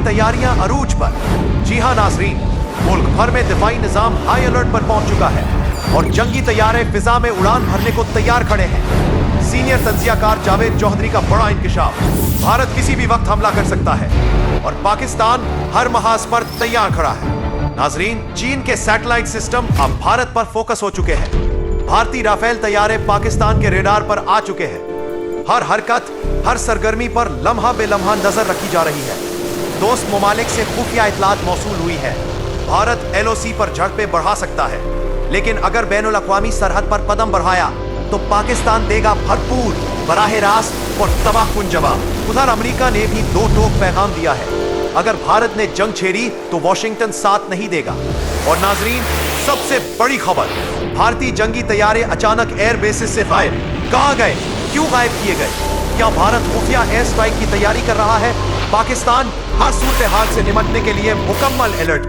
तैयारियां अरूज पर। जी हां नाजरीन, मुल्क भर में दिफाई निजाम हाई अलर्ट पर पहुंच चुका है और जंगी तैयारे फिजा में उड़ान भरने को तैयार खड़े हैं। सीनियर तंजियाकार जावेद चौधरी का बड़ा इंकशाफ, भारत किसी भी वक्त हमला कर सकता है और पाकिस्तान हर महाज पर तैयार खड़ा है। नाजरीन, चीन के सैटेलाइट सिस्टम अब भारत पर फोकस हो चुके हैं। भारतीय राफेल तैयारे पाकिस्तान के रेडार पर आ चुके हैं। हर हरकत, हर सरगर्मी पर लम्हा बेलम्हा नजर रखी जा रही है। दोस्त ममालिक से खुफिया इतलात मौसूल हुई है। भारत LOC पर झड़पें बढ़ा सकता है, लेकिन अगर बैनुल अक़वामी सरहद पर कदम बढ़ाया तो पाकिस्तान देगा भरपूर, बराह रास्त और तबाहकुन जवाब। उधर अमेरिका ने भी दो टोक पैगाम दिया है, अगर भारत ने जंग छेड़ी तो वॉशिंगटन साथ नहीं देगा। और नाजरीन, सबसे बड़ी खबर, भारतीय जंगी तैयारे अचानक एयर बेसिस से गायब। कहां गए, क्यों गायब किए गए? क्या भारत खुफिया एयर स्ट्राइक की तैयारी कर रहा है? पाकिस्तान हर सूरत हाल से निपटने के लिए मुकम्मल अलर्ट पर।